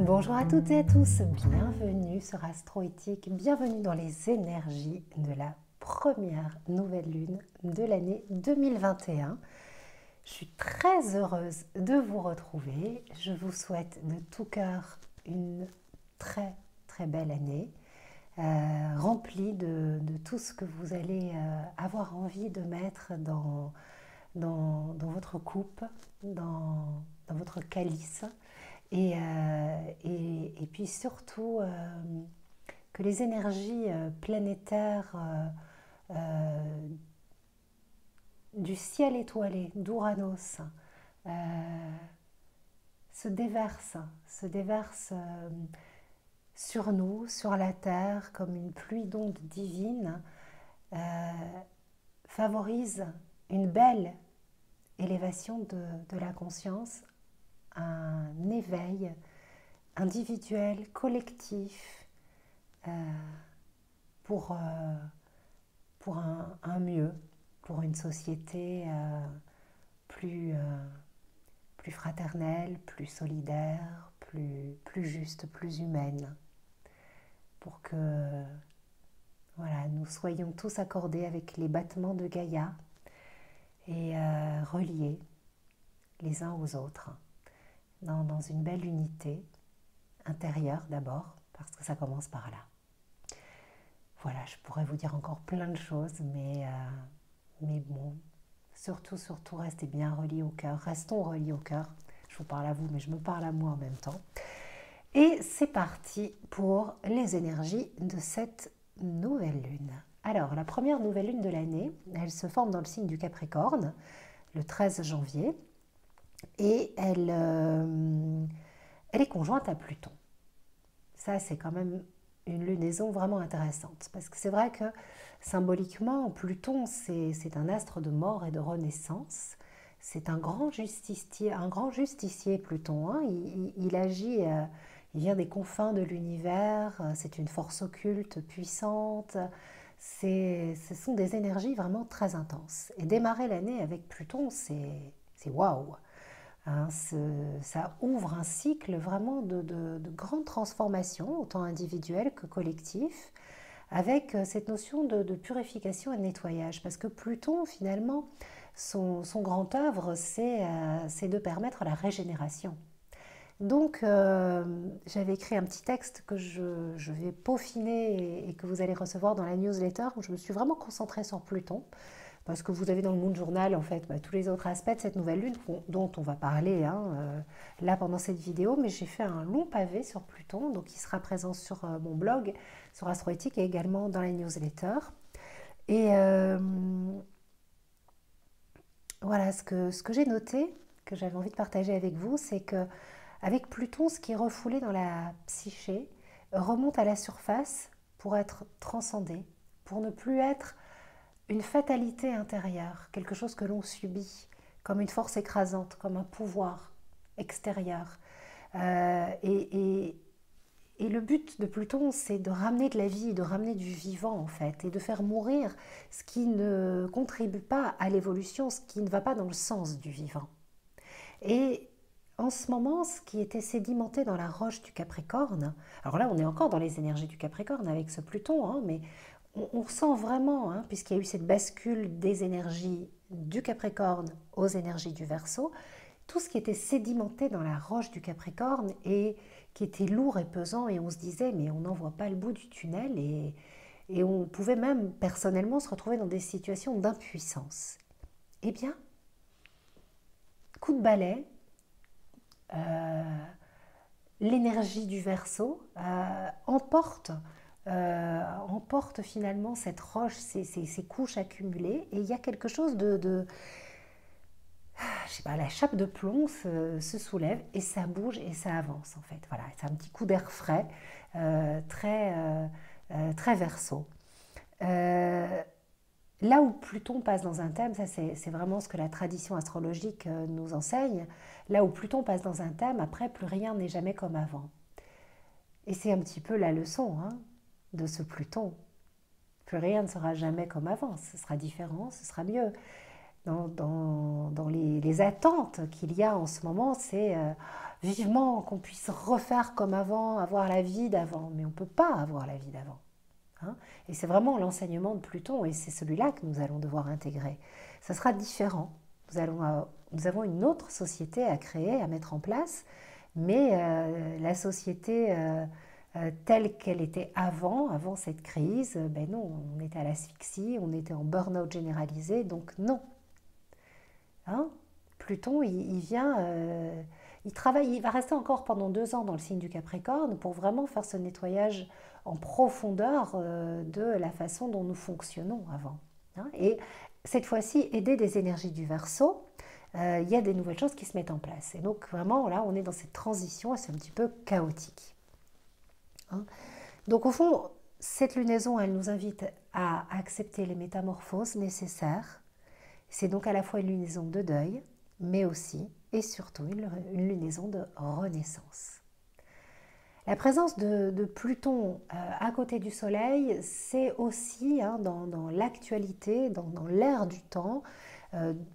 Bonjour à toutes et à tous, bienvenue sur Astroéthique, bienvenue dans les énergies de la première nouvelle lune de l'année 2021. Je suis très heureuse de vous retrouver, je vous souhaite de tout cœur une très belle année, remplie de tout ce que vous allez avoir envie de mettre dans votre coupe, dans votre calice. Et puis surtout que les énergies planétaires du ciel étoilé, d'Ouranos, se déversent sur nous, sur la Terre, comme une pluie d'ondes divines, favorisent une belle élévation de la conscience, un éveil individuel, collectif, pour un mieux, pour une société plus fraternelle, plus solidaire, plus juste, plus humaine, pour que voilà, nous soyons tous accordés avec les battements de Gaïa et reliés les uns aux autres. Dans une belle unité intérieure d'abord, parce que ça commence par là. Voilà, je pourrais vous dire encore plein de choses, mais bon, surtout, restez bien reliés au cœur, restons reliés au cœur. Je vous parle à vous, mais je me parle à moi en même temps. Et c'est parti pour les énergies de cette nouvelle lune. Alors, la première nouvelle lune de l'année, elle se forme dans le signe du Capricorne, le 13 janvier, et elle est conjointe à Pluton. Ça, c'est quand même une lunaison vraiment intéressante, parce que c'est vrai que symboliquement, Pluton, c'est un astre de mort et de renaissance. C'est un grand justicier Pluton. Hein. Il agit, il vient des confins de l'univers, c'est une force occulte puissante. Ce sont des énergies vraiment très intenses. Et démarrer l'année avec Pluton, c'est waouh! Hein, ça ouvre un cycle vraiment de grandes transformations, autant individuelles que collectives, avec cette notion de purification et de nettoyage. Parce que Pluton, finalement, son grand œuvre, c'est de permettre la régénération. Donc, j'avais écrit un petit texte que je vais peaufiner et que vous allez recevoir dans la newsletter, où je me suis vraiment concentrée sur Pluton. Parce que vous avez dans le Moon Journal, en fait, tous les autres aspects de cette nouvelle lune dont on va parler là pendant cette vidéo. Mais j'ai fait un long pavé sur Pluton, donc il sera présent sur mon blog, sur Astroéthique et également dans la newsletter. Et voilà, ce que j'ai noté, que j'avais envie de partager avec vous, c'est que avec Pluton, ce qui est refoulé dans la psyché remonte à la surface pour être transcendé, pour ne plus être une fatalité intérieure, quelque chose que l'on subit, comme une force écrasante, comme un pouvoir extérieur. Et le but de Pluton, c'est de ramener de la vie, de ramener du vivant en fait, et de faire mourir ce qui ne contribue pas à l'évolution, ce qui ne va pas dans le sens du vivant. Et en ce moment, ce qui était sédimenté dans la roche du Capricorne, alors là on est encore dans les énergies du Capricorne avec ce Pluton, hein, mais on ressent vraiment, hein, puisqu'il y a eu cette bascule des énergies du Capricorne aux énergies du Verseau, tout ce qui était sédimenté dans la roche du Capricorne et qui était lourd et pesant, et on se disait mais on n'en voit pas le bout du tunnel, et on pouvait même personnellement se retrouver dans des situations d'impuissance. Eh bien, coup de balai, l'énergie du Verseau emporte finalement cette roche, ces couches accumulées, et il y a quelque chose je sais pas, la chape de plomb se soulève et ça bouge et ça avance en fait. Voilà, c'est un petit coup d'air frais, très Verseau. Là où Pluton passe dans un thème, ça c'est vraiment ce que la tradition astrologique nous enseigne, là où Pluton passe dans un thème, après plus rien n'est jamais comme avant. Et c'est un petit peu la leçon de ce Pluton. Plus rien ne sera jamais comme avant, ce sera différent, ce sera mieux. dans les attentes qu'il y a en ce moment, c'est vivement qu'on puisse refaire comme avant, avoir la vie d'avant. Mais on ne peut pas avoir la vie d'avant. Hein. Et c'est vraiment l'enseignement de Pluton, et c'est celui-là que nous allons devoir intégrer. Ça sera différent. Nous avons une autre société à créer, à mettre en place, mais la société telle qu'elle était avant cette crise, ben non, on était à l'asphyxie, on était en burn-out généralisé, donc non. Hein. Pluton, il vient, il travaille, il va rester encore pendant 2 ans dans le signe du Capricorne pour vraiment faire ce nettoyage en profondeur de la façon dont nous fonctionnons avant. Hein. Et cette fois-ci, aider des énergies du Verseau, il y a des nouvelles choses qui se mettent en place. Et donc vraiment, là, on est dans cette transition, c'est un petit peu chaotique. Hein. Donc au fond, cette lunaison, elle nous invite à accepter les métamorphoses nécessaires. C'est donc à la fois une lunaison de deuil, mais aussi et surtout une lunaison de renaissance. La présence de Pluton à côté du Soleil, c'est aussi dans l'actualité, dans l'ère du temps.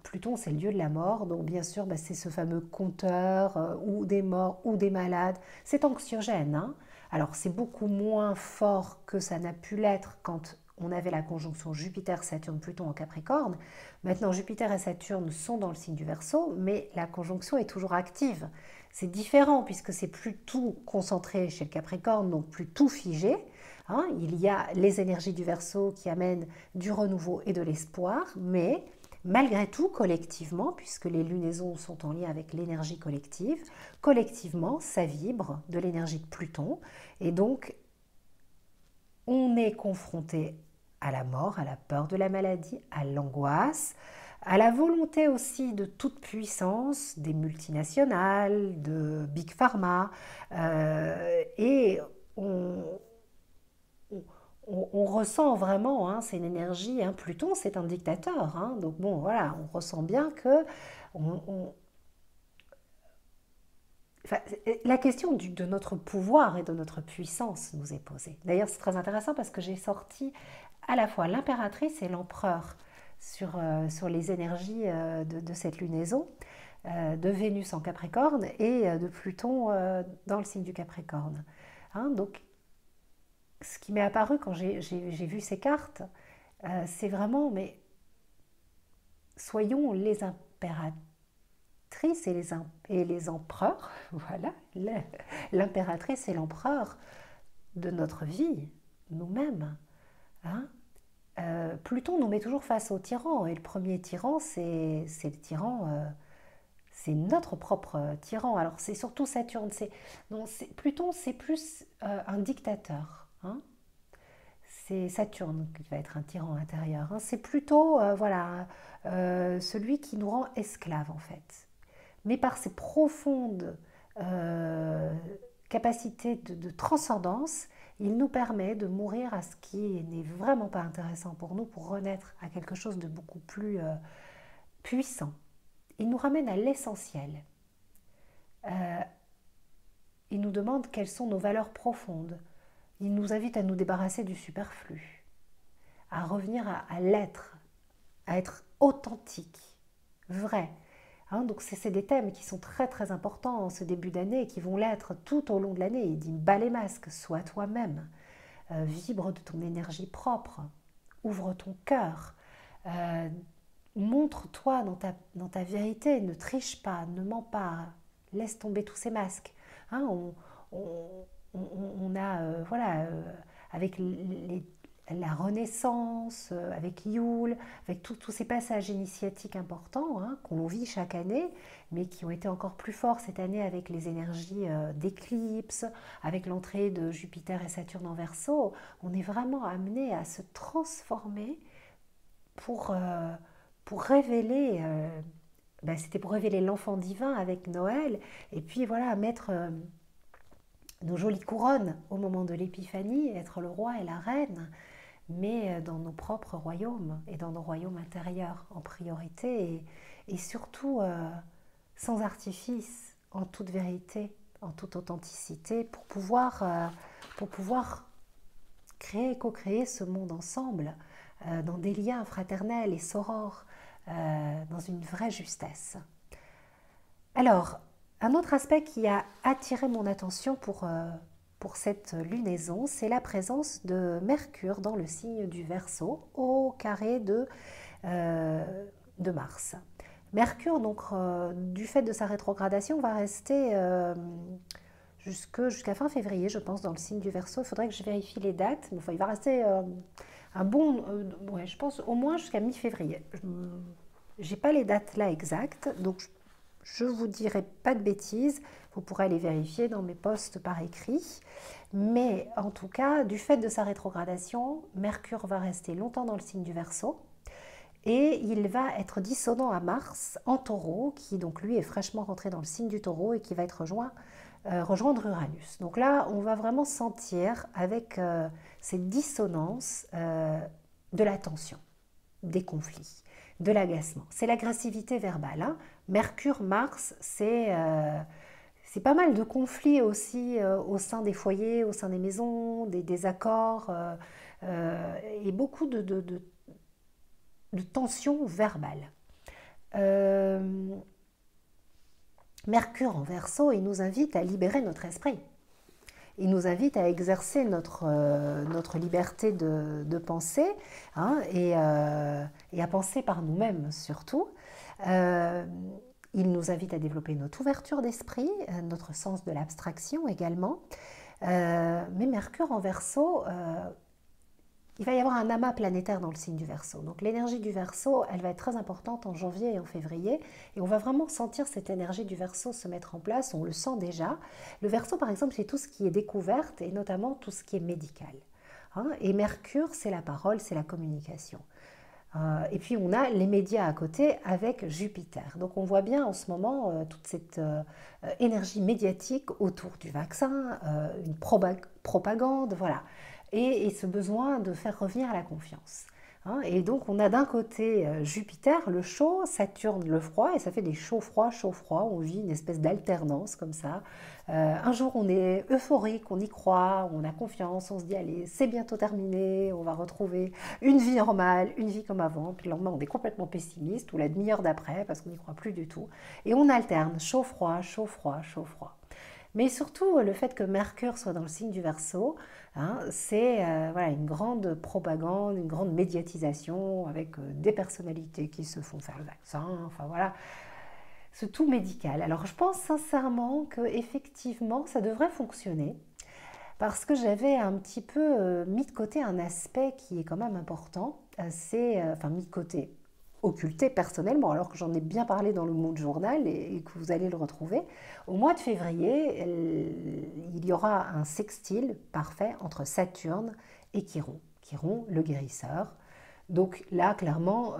Pluton, c'est le dieu de la mort, donc bien sûr, c'est ce fameux compteur ou des morts ou des malades. C'est anxiogène. Hein. Alors, c'est beaucoup moins fort que ça n'a pu l'être quand on avait la conjonction Jupiter, Saturne, Pluton en Capricorne. Maintenant, Jupiter et Saturne sont dans le signe du Verseau, mais la conjonction est toujours active. C'est différent puisque c'est plus tout concentré chez le Capricorne, donc plus tout figé. Hein. Il y a les énergies du Verseau qui amènent du renouveau et de l'espoir, mais malgré tout, collectivement, puisque les lunaisons sont en lien avec l'énergie collective, collectivement, ça vibre de l'énergie de Pluton. Et donc, on est confronté à la mort, à la peur de la maladie, à l'angoisse, à la volonté aussi de toute puissance des multinationales, de Big Pharma, et on ressent vraiment, c'est une énergie, Pluton c'est un dictateur, donc bon voilà, on ressent bien que enfin, la question de notre pouvoir et de notre puissance nous est posée. D'ailleurs c'est très intéressant parce que j'ai sorti à la fois l'impératrice et l'empereur sur les énergies de cette lunaison, de Vénus en Capricorne et de Pluton dans le signe du Capricorne. Hein, donc ce qui m'est apparu quand j'ai vu ces cartes, c'est vraiment, mais soyons les impératrices et les empereurs, voilà, l'impératrice et l'empereur de notre vie, nous-mêmes. Hein. Pluton nous met toujours face au tyran, et le premier tyran, c'est le tyran, c'est notre propre tyran. Alors c'est surtout Saturne, Pluton c'est plus un dictateur. Hein. C'est Saturne qui va être un tyran intérieur. Hein. C'est plutôt celui qui nous rend esclaves en fait. Mais par ses profondes capacités de transcendance, il nous permet de mourir à ce qui n'est vraiment pas intéressant pour nous, pour renaître à quelque chose de beaucoup plus puissant. Il nous ramène à l'essentiel. Il nous demande quelles sont nos valeurs profondes. Il nous invite à nous débarrasser du superflu, à revenir à l'être, à être authentique, vrai. Hein, donc c'est des thèmes qui sont très très importants en ce début d'année et qui vont l'être tout au long de l'année. Il dit bas les masques, sois toi-même, vibre de ton énergie propre, ouvre ton cœur, montre-toi dans ta vérité, ne triche pas, ne mens pas, laisse tomber tous ces masques. Hein, on a, avec la Renaissance, avec Yule, avec tous ces passages initiatiques importants qu'on vit chaque année, mais qui ont été encore plus forts cette année avec les énergies d'éclipse, avec l'entrée de Jupiter et Saturne en Verseau. On est vraiment amené à se transformer pour révéler, c'était pour révéler l'enfant divin avec Noël, et puis voilà, mettre nos jolies couronnes au moment de l'épiphanie, être le roi et la reine, mais dans nos propres royaumes et dans nos royaumes intérieurs en priorité, et surtout sans artifice, en toute vérité, en toute authenticité, pour pouvoir créer, co-créer ce monde ensemble, dans des liens fraternels et sorores, dans une vraie justesse. Alors, un autre aspect qui a attiré mon attention pour cette lunaison, c'est la présence de Mercure dans le signe du Verseau, au carré de Mars. Mercure, donc, du fait de sa rétrogradation, va rester jusqu'à fin février, je pense, dans le signe du Verseau. Il faudrait que je vérifie les dates, mais enfin, il va rester un bon, ouais, je pense, au moins jusqu'à mi-février. Je n'ai pas les dates là exactes, donc je ne vous dirai pas de bêtises. Vous pourrez aller vérifier dans mes posts par écrit. Mais en tout cas, du fait de sa rétrogradation, Mercure va rester longtemps dans le signe du Verseau. Et il va être dissonant à Mars en Taureau, qui donc lui est fraîchement rentré dans le signe du Taureau et qui va être rejoindre Uranus. Donc là, on va vraiment sentir avec cette dissonance de la tension, des conflits, de l'agacement. C'est l'agressivité verbale. Hein. Mercure, Mars, c'est pas mal de conflits aussi au sein des foyers, au sein des maisons, des désaccords et beaucoup de tensions verbales. Mercure en Verseau, il nous invite à libérer notre esprit. Il nous invite à exercer notre liberté de penser hein, et à penser par nous-mêmes surtout. Il nous invite à développer notre ouverture d'esprit, notre sens de l'abstraction également. Mais Mercure en Verseau, il va y avoir un amas planétaire dans le signe du Verseau. Donc l'énergie du Verseau, elle va être très importante en janvier et en février. Et on va vraiment sentir cette énergie du Verseau se mettre en place. On le sent déjà. Le Verseau, par exemple, c'est tout ce qui est découverte et notamment tout ce qui est médical. Hein, et Mercure, c'est la parole, c'est la communication. Et puis on a les médias à côté avec Jupiter. Donc on voit bien en ce moment toute cette énergie médiatique autour du vaccin, une propagande, voilà. Et ce besoin de faire revenir la confiance. Hein. Et donc on a d'un côté Jupiter, le chaud, Saturne, le froid, et ça fait des chauds-froids, chauds-froids, on vit une espèce d'alternance comme ça. Un jour on est euphorique, on y croit, on a confiance, on se dit allez c'est bientôt terminé, on va retrouver une vie normale, une vie comme avant, puis le lendemain on est complètement pessimiste, ou la demi-heure d'après parce qu'on n'y croit plus du tout. Et on alterne chaud-froid, chaud-froid, chaud-froid. Mais surtout, le fait que Mercure soit dans le signe du Verseau, hein, c'est voilà, une grande propagande, une grande médiatisation avec des personnalités qui se font faire le vaccin, enfin voilà, c'est tout médical. Alors je pense sincèrement qu'effectivement, ça devrait fonctionner parce que j'avais un petit peu mis de côté un aspect qui est quand même important, enfin mis de côté, occulté personnellement, alors que j'en ai bien parlé dans le Monde Journal et que vous allez le retrouver. Au mois de février, il y aura un sextile parfait entre Saturne et Chiron. Chiron, le guérisseur. Donc là, clairement,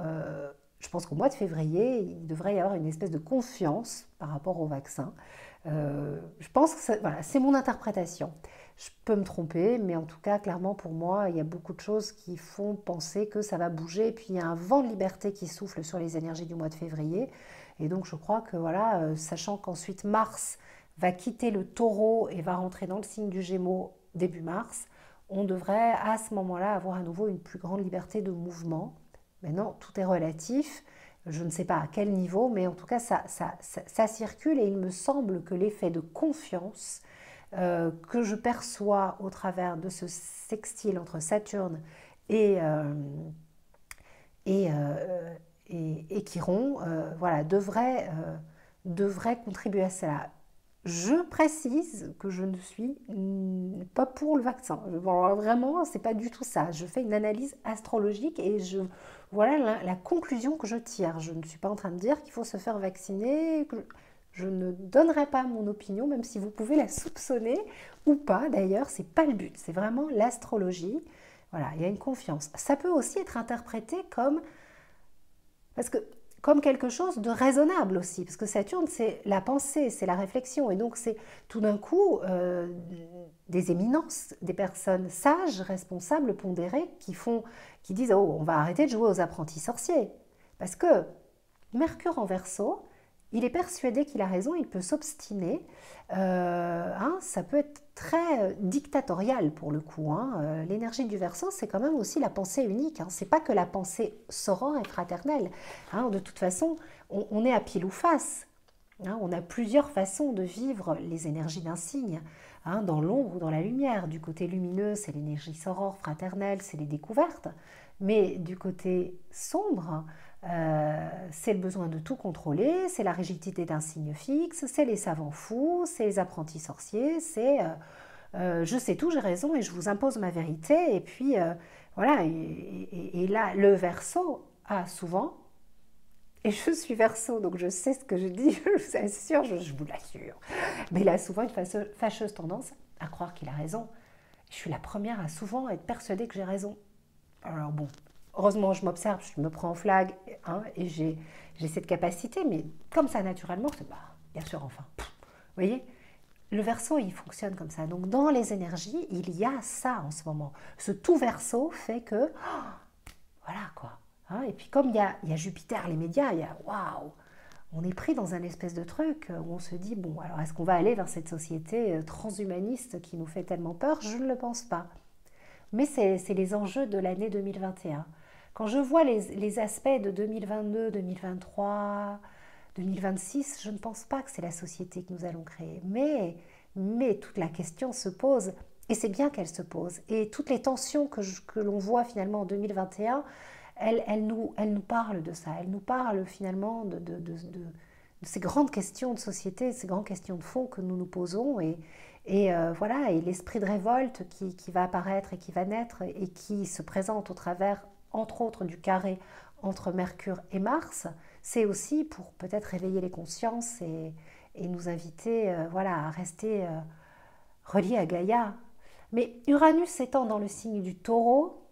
je pense qu'au mois de février, il devrait y avoir une espèce de confiance par rapport au vaccin. Je pense que voilà, c'est mon interprétation. Je peux me tromper, mais en tout cas, clairement, pour moi, il y a beaucoup de choses qui font penser que ça va bouger. Et puis, il y a un vent de liberté qui souffle sur les énergies du mois de février. Et donc, je crois que, voilà, sachant qu'ensuite Mars va quitter le Taureau et va rentrer dans le signe du Gémeaux début mars, on devrait à ce moment-là avoir à nouveau une plus grande liberté de mouvement. Maintenant, tout est relatif. Je ne sais pas à quel niveau, mais en tout cas, ça circule. Et il me semble que l'effet de confiance que je perçois au travers de ce sextile entre Saturne et Chiron, voilà, devrait contribuer à cela. Je précise que je ne suis pas pour le vaccin. Bon, vraiment, c'est pas du tout ça. Je fais une analyse astrologique et voilà la conclusion que je tire. Je ne suis pas en train de dire qu'il faut se faire vacciner. Je ne donnerai pas mon opinion, même si vous pouvez la soupçonner ou pas. D'ailleurs, c'est pas le but. C'est vraiment l'astrologie. Voilà, il y a une confiance. Ça peut aussi être interprété comme quelque chose de raisonnable aussi, parce que Saturne, c'est la pensée, c'est la réflexion, et donc c'est tout d'un coup des éminences, des personnes sages, responsables, pondérées, qui disent « Oh, on va arrêter de jouer aux apprentis sorciers ». Parce que Mercure en Verseau, il est persuadé qu'il a raison, il peut s'obstiner. Ça peut être très dictatorial pour le coup. L'énergie du Verseau, c'est quand même aussi la pensée unique. C'est pas que la pensée sorore et fraternelle. De toute façon, on est à pile ou face. On a plusieurs façons de vivre les énergies d'un signe, dans l'ombre ou dans la lumière. Du côté lumineux, c'est l'énergie sorore, fraternelle, c'est les découvertes. Mais du côté sombre, c'est le besoin de tout contrôler, c'est la rigidité d'un signe fixe, c'est les savants fous, c'est les apprentis sorciers, c'est je sais tout, j'ai raison et je vous impose ma vérité. Et puis voilà, et là, le Verseau a souvent, et je suis Verseau, donc je sais ce que je dis, je vous assure, je vous l'assure, mais il a souvent une fâcheuse tendance à croire qu'il a raison. Je suis la première à souvent être persuadée que j'ai raison. Alors bon, heureusement, je m'observe, je me prends en flag, et j'ai cette capacité, mais comme ça, naturellement, c'est bien sûr, enfin. Vous voyez, le Verseau, il fonctionne comme ça. Donc, dans les énergies, il y a ça en ce moment. Ce tout Verseau fait que, voilà quoi. Et puis, comme il y a Jupiter, les médias, il y a waouh, on est pris dans un espèce de truc où on se dit, bon, alors est-ce qu'on va aller vers cette société transhumaniste qui nous fait tellement peur? Je ne le pense pas. Mais c'est les enjeux de l'année 2021. Quand je vois les aspects de 2022, 2023, 2026, je ne pense pas que c'est la société que nous allons créer. Mais toute la question se pose, et c'est bien qu'elle se pose. Et toutes les tensions que l'on voit finalement en 2021, elles nous parlent de ça. Elles nous parlent finalement de ces grandes questions de société, ces grandes questions de fond que nous nous posons. Voilà, et l'esprit de révolte qui va apparaître et qui va naître et qui se présente au travers, entre autres, du carré entre Mercure et Mars, c'est aussi pour peut-être réveiller les consciences et nous inviter à rester reliés à Gaïa. Mais Uranus étant dans le signe du Taureau,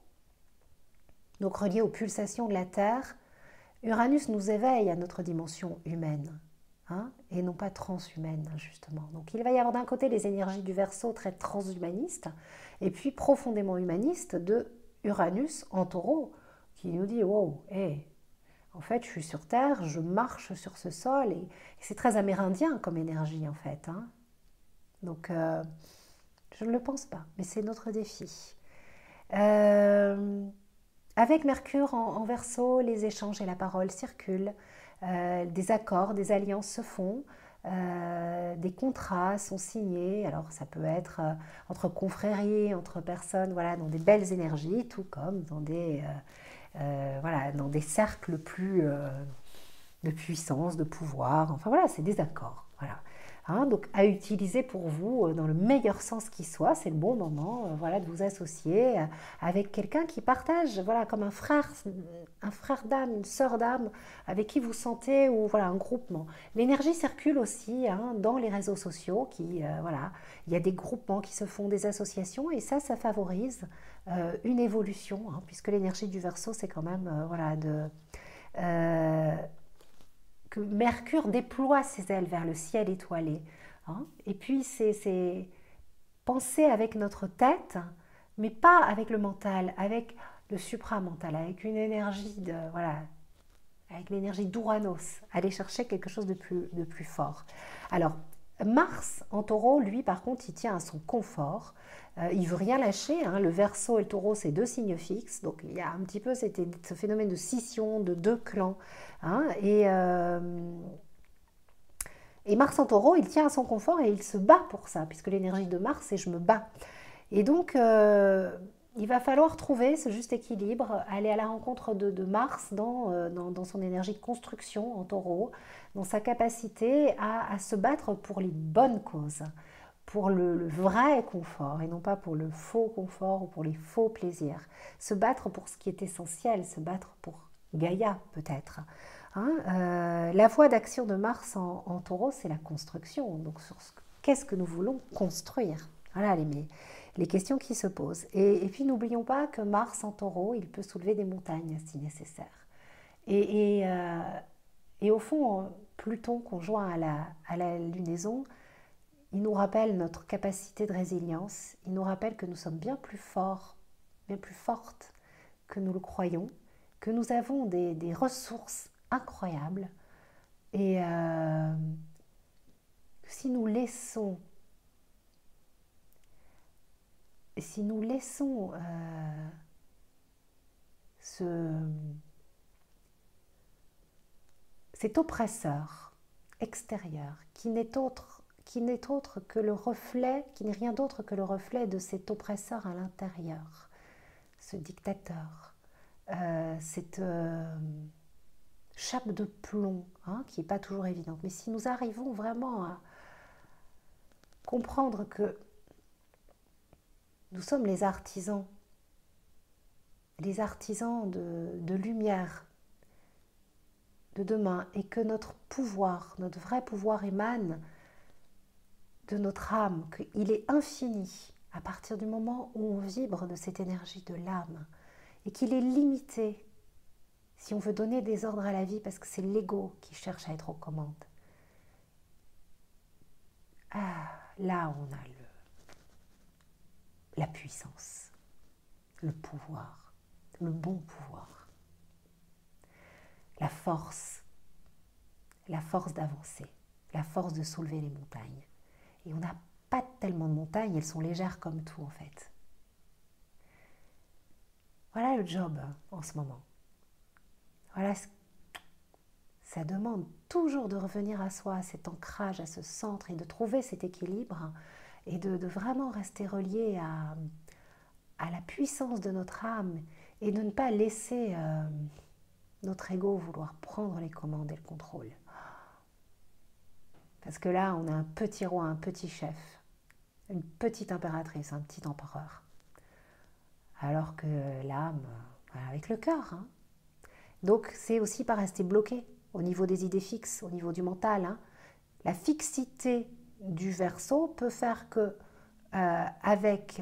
donc relié aux pulsations de la Terre, Uranus nous éveille à notre dimension humaine. Et non pas transhumaine, justement. Donc il va y avoir d'un côté les énergies du Verseau très transhumanistes, et puis profondément humanistes de Uranus en Taureau, qui nous dit, wow, hey, en fait je suis sur Terre, je marche sur ce sol, et c'est très amérindien comme énergie en fait. Donc je ne le pense pas, mais c'est notre défi. Avec Mercure en Verseau, les échanges et la parole circulent, des accords, des alliances se font, des contrats sont signés. Alors ça peut être entre confréries, entre personnes, voilà, dans des belles énergies, tout comme dans dans des cercles plus de puissance, de pouvoir. Enfin voilà, c'est des accords. Voilà. Donc à utiliser pour vous dans le meilleur sens qui soit, c'est le bon moment de vous associer avec quelqu'un qui partage, comme un frère d'âme, une sœur d'âme, avec qui vous sentez, ou un groupement. L'énergie circule aussi dans les réseaux sociaux, il y a des groupements qui se font, des associations, et ça favorise une évolution, puisque l'énergie du Verseau, c'est quand même que Mercure déploie ses ailes vers le ciel étoilé. Et puis c'est penser avec notre tête, mais pas avec le mental, avec le supramental, avec une énergie avec l'énergie d'Ouranos, aller chercher quelque chose de plus fort. Alors, Mars en Taureau, lui, par contre, il tient à son confort. Il veut rien lâcher. Le Verseau et le Taureau, c'est deux signes fixes. Donc, il y a un petit peu ce phénomène de scission, de deux clans. Et Mars en Taureau, il tient à son confort et il se bat pour ça, puisque l'énergie de Mars, c'est je me bats. Et donc, il va falloir trouver ce juste équilibre, aller à la rencontre de Mars dans son énergie de construction en Taureau, dans sa capacité à se battre pour les bonnes causes, pour le vrai confort et non pas pour le faux confort ou pour les faux plaisirs. Se battre pour ce qui est essentiel, se battre pour Gaïa peut-être. La voie d'action de Mars en Taureau, c'est la construction. Donc, qu'est-ce que nous voulons construire? Voilà les questions qui se posent. Et puis, n'oublions pas que Mars en Taureau, il peut soulever des montagnes si nécessaire. Et au fond, Pluton conjoint à la lunaison, il nous rappelle notre capacité de résilience. Il nous rappelle que nous sommes bien plus forts, bien plus fortes que nous le croyons, que nous avons des ressources incroyables, Et si nous laissons, cet oppresseur extérieur qui n'est autre que le reflet, qui n'est rien d'autre que le reflet de cet oppresseur à l'intérieur, ce dictateur, cette chape de plomb, hein, qui n'est pas toujours évidente. Mais si nous arrivons vraiment à comprendre que nous sommes les artisans de lumière de demain, et que notre pouvoir, notre vrai pouvoir émane de notre âme, qu'il est infini à partir du moment où on vibre de cette énergie de l'âme, et qu'il est limité si on veut donner des ordres à la vie, parce que c'est l'ego qui cherche à être aux commandes. Ah, là on a la puissance, le pouvoir, le bon pouvoir, la force d'avancer, la force de soulever les montagnes. Et on n'a pas tellement de montagnes, elles sont légères comme tout en fait. Voilà le job en ce moment. Voilà, ça demande toujours de revenir à soi, à cet ancrage, à ce centre, et de trouver cet équilibre, et de vraiment rester relié à la puissance de notre âme, et de ne pas laisser notre ego vouloir prendre les commandes et le contrôle. Parce que là, on a un petit roi, un petit chef, une petite impératrice, un petit empereur. Alors que l'âme, avec le cœur. Hein. Donc, c'est aussi pas rester bloqué au niveau des idées fixes, au niveau du mental. Hein. La fixité du Verseau peut faire que, avec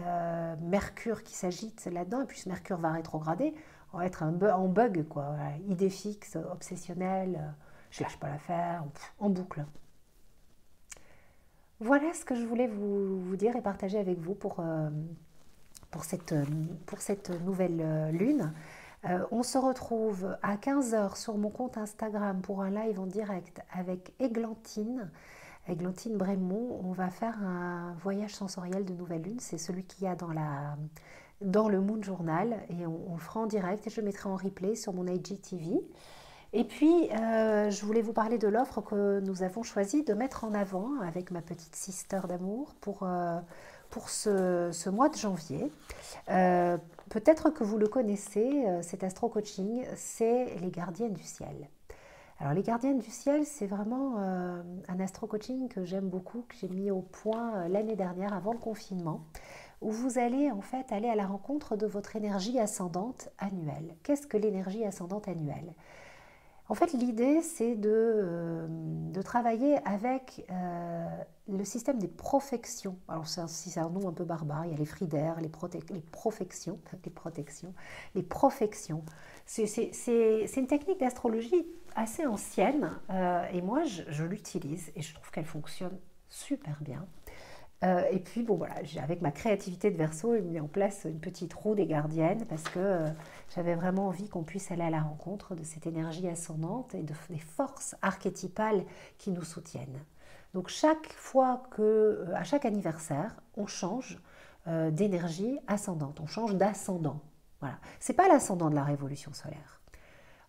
Mercure qui s'agite là-dedans, et puis ce Mercure va rétrograder, on va être en bug, quoi. Voilà, idée fixe, obsessionnelle, je lâche pas l'affaire, en boucle. Voilà ce que je voulais vous dire et partager avec vous pour cette nouvelle lune. On se retrouve à 15 h sur mon compte Instagram pour un live en direct avec Églantine Brémond. On va faire un voyage sensoriel de nouvelle lune. C'est celui qu'il y a dans le Moon Journal, et on le fera en direct, et je le mettrai en replay sur mon IGTV. Et puis, je voulais vous parler de l'offre que nous avons choisi de mettre en avant avec ma petite sister d'amour pour ce mois de janvier. Peut-être que vous le connaissez, cet astro-coaching, c'est les gardiennes du ciel. Alors, les gardiennes du ciel, c'est vraiment un astro-coaching que j'aime beaucoup, que j'ai mis au point l'année dernière avant le confinement, où vous allez en fait aller à la rencontre de votre énergie ascendante annuelle. Qu'est-ce que l'énergie ascendante annuelle ? En fait, l'idée, c'est de travailler avec le système des profections. Alors, c'est un nom un peu barbare. Il y a les fridaires, les profections. C'est une technique d'astrologie assez ancienne, et moi, je l'utilise et je trouve qu'elle fonctionne super bien. Et puis, bon, voilà, avec ma créativité de Verseau, j'ai mis en place une petite roue des gardiennes, parce que j'avais vraiment envie qu'on puisse aller à la rencontre de cette énergie ascendante et des forces archétypales qui nous soutiennent. Donc, à chaque anniversaire, on change d'énergie ascendante, on change d'ascendant. Voilà. Ce n'est pas l'ascendant de la révolution solaire.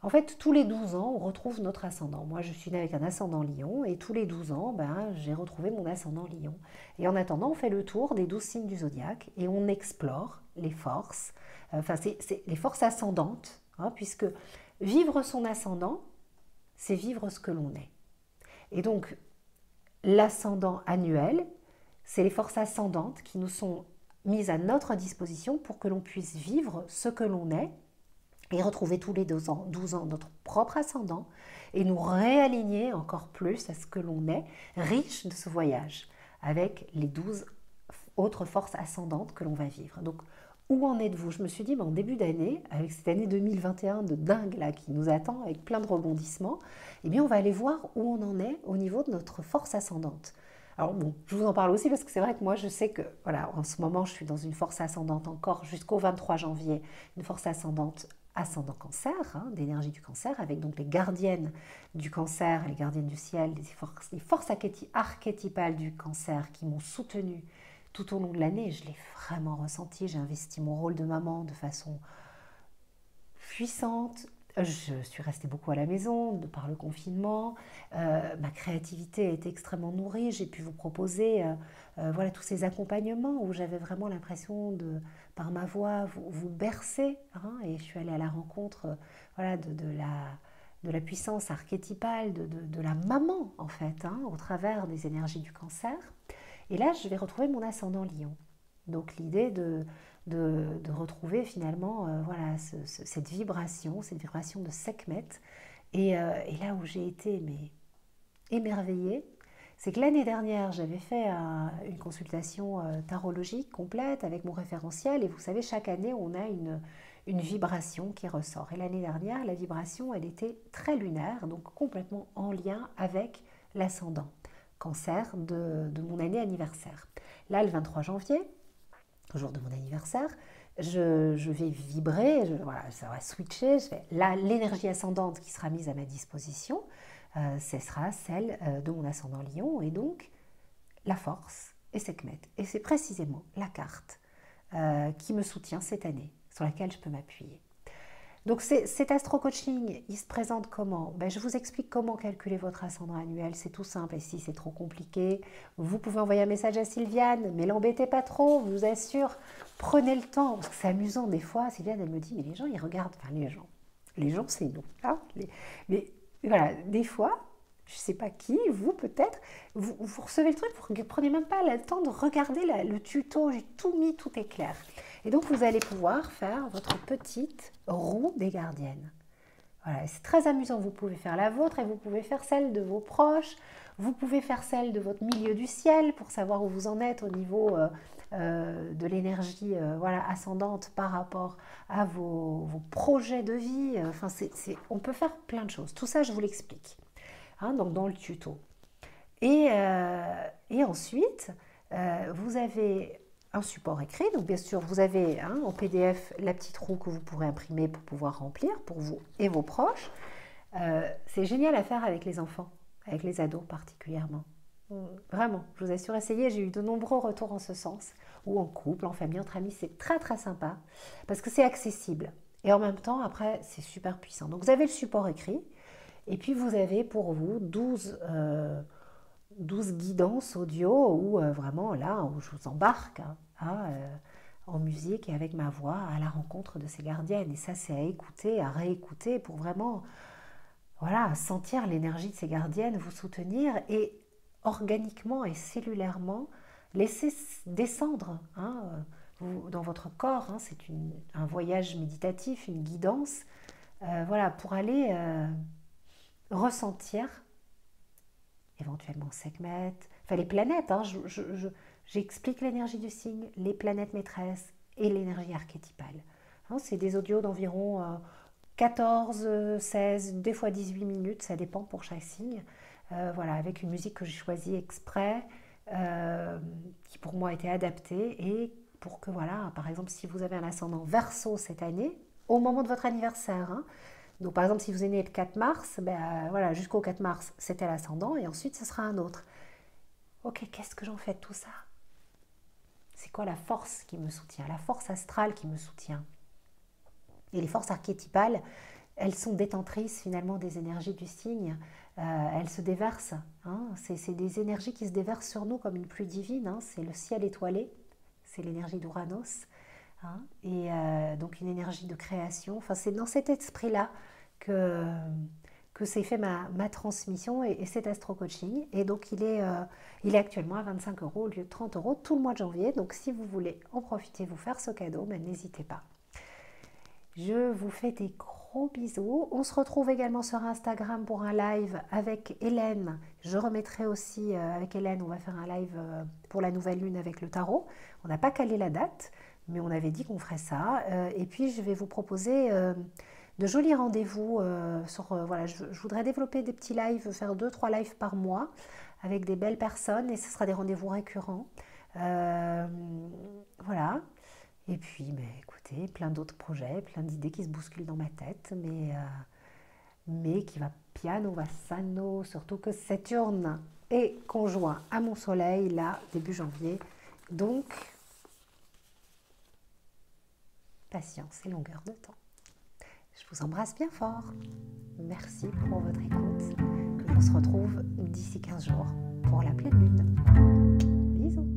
En fait, tous les 12 ans, on retrouve notre ascendant. Moi, je suis née avec un ascendant Lion, et tous les 12 ans, j'ai retrouvé mon ascendant Lion. Et en attendant, on fait le tour des 12 signes du zodiaque, et on explore les forces, c'est les forces ascendantes, hein, puisque vivre son ascendant, c'est vivre ce que l'on est. Et donc, l'ascendant annuel, c'est les forces ascendantes qui nous sont mises à notre disposition pour que l'on puisse vivre ce que l'on est, et retrouver tous les 12 ans notre propre ascendant, et nous réaligner encore plus à ce que l'on est, riche de ce voyage, avec les 12 autres forces ascendantes que l'on va vivre. Donc, où en êtes-vous ? Je me suis dit, en début d'année, avec cette année 2021 de dingue là, qui nous attend, avec plein de rebondissements, eh bien, on va aller voir où on en est au niveau de notre force ascendante. Alors bon, je vous en parle aussi parce que c'est vrai que moi je sais que, voilà, en ce moment je suis dans une force ascendante encore jusqu'au 23 janvier, une force ascendante ascendant cancer, hein, d'énergie du cancer, avec donc les gardiennes du cancer, les gardiennes du ciel, les forces archétypales du cancer qui m'ont soutenue tout au long de l'année. Je l'ai vraiment ressenti, j'ai investi mon rôle de maman de façon puissante. Je suis restée beaucoup à la maison par le confinement. Ma créativité a été extrêmement nourrie. J'ai pu vous proposer voilà, tous ces accompagnements où j'avais vraiment l'impression de, par ma voix, vous bercer. Hein, et je suis allée à la rencontre voilà, de la puissance archétypale, de la maman, en fait, hein, au travers des énergies du cancer. Et là, je vais retrouver mon ascendant Lion. Donc l'idée de retrouver finalement voilà, cette vibration de Sekhmet. Et là où j'ai été mais, émerveillée, c'est que l'année dernière, j'avais fait une consultation tarologique complète avec mon référentiel. Et vous savez, chaque année, on a une vibration qui ressort. Et l'année dernière, la vibration, elle était très lunaire, donc complètement en lien avec l'ascendant cancer de mon année anniversaire. Là, le 23 janvier, au jour de mon anniversaire, je vais vibrer, voilà, ça va switcher. Là, l'énergie ascendante qui sera mise à ma disposition, ce sera celle de mon ascendant Lion, et donc la force et Sekhmet. Et c'est précisément la carte qui me soutient cette année, sur laquelle je peux m'appuyer. Donc cet astro-coaching, il se présente comment? Je vous explique comment calculer votre ascendant annuel, c'est tout simple. Et si c'est trop compliqué, vous pouvez envoyer un message à Sylviane, mais l'embêtez pas trop, je vous assure, prenez le temps, parce que c'est amusant des fois. Sylviane, elle me dit, mais les gens, ils regardent, enfin les gens c'est nous. Hein, mais voilà, des fois, je ne sais pas qui, vous peut-être, vous recevez le truc, vous ne prenez même pas le temps de regarder le tuto, j'ai tout mis, tout est clair. Et donc, vous allez pouvoir faire votre petite roue des gardiennes. Voilà, c'est très amusant. Vous pouvez faire la vôtre et vous pouvez faire celle de vos proches. Vous pouvez faire celle de votre milieu du ciel pour savoir où vous en êtes au niveau de l'énergie voilà, ascendante par rapport à vos projets de vie. Enfin, on peut faire plein de choses. Tout ça, je vous l'explique hein, donc dans le tuto. Et ensuite, vous avez un support écrit. Donc bien sûr, vous avez hein, en PDF la petite roue que vous pourrez imprimer pour pouvoir remplir pour vous et vos proches. C'est génial à faire avec les enfants, avec les ados particulièrement. Vraiment, je vous assure, essayez. J'ai eu de nombreux retours en ce sens, ou en couple, en famille, entre amis. C'est très très sympa parce que c'est accessible. Et en même temps, après, c'est super puissant. Donc vous avez le support écrit. Et puis vous avez pour vous 12 guidances audio où vraiment là où je vous embarque hein, en musique et avec ma voix à la rencontre de ces gardiennes. Et ça c'est à écouter, à réécouter pour vraiment voilà, sentir l'énergie de ces gardiennes vous soutenir et organiquement et cellulairement laisser descendre hein, dans votre corps. Hein, c'est un voyage méditatif, une guidance voilà, pour aller ressentir éventuellement Sekhmet, enfin les planètes, hein, j'explique l'énergie du signe, les planètes maîtresses et l'énergie archétypale. Hein, c'est des audios d'environ 14, 16, des fois 18 minutes, ça dépend pour chaque signe. Voilà, avec une musique que j'ai choisie exprès, qui pour moi était adaptée et pour que, voilà, par exemple, si vous avez un ascendant Verseau cette année, au moment de votre anniversaire, hein, donc par exemple si vous êtes né le 4 mars, voilà, jusqu'au 4 mars c'était l'ascendant et ensuite ce sera un autre. Ok, qu'est-ce que j'en fais de tout ça? C'est quoi la force qui me soutient? La force astrale qui me soutient. Et les forces archétypales, elles sont détentrices finalement des énergies du signe. Elles se déversent. Hein, c'est des énergies qui se déversent sur nous comme une pluie divine. Hein, c'est le ciel étoilé, c'est l'énergie d'Uranus. Hein, et donc une énergie de création. Enfin, c'est dans cet esprit-là que s'est fait ma transmission et cet astro-coaching. Et donc, il est actuellement à 25 € au lieu de 30 € tout le mois de janvier. Donc, si vous voulez en profiter, vous faire ce cadeau, n'hésitez pas. Je vous fais des gros bisous. On se retrouve également sur Instagram pour un live avec Hélène. Je remettrai aussi avec Hélène, on va faire un live pour la nouvelle lune avec le tarot. On n'a pas calé la date, mais on avait dit qu'on ferait ça. Et puis, je vais vous proposer de jolis rendez-vous. Voilà, je voudrais développer des petits lives, faire 2-3 lives par mois avec des belles personnes et ce sera des rendez-vous récurrents. Voilà. Et puis, écoutez, plein d'autres projets, plein d'idées qui se bousculent dans ma tête, mais qui va piano va sano, surtout que Saturne est conjoint à mon soleil, là, début janvier. Donc, patience et longueur de temps. Je vous embrasse bien fort. Merci pour votre écoute. On se retrouve d'ici 15 jours pour la pleine lune. Bisous.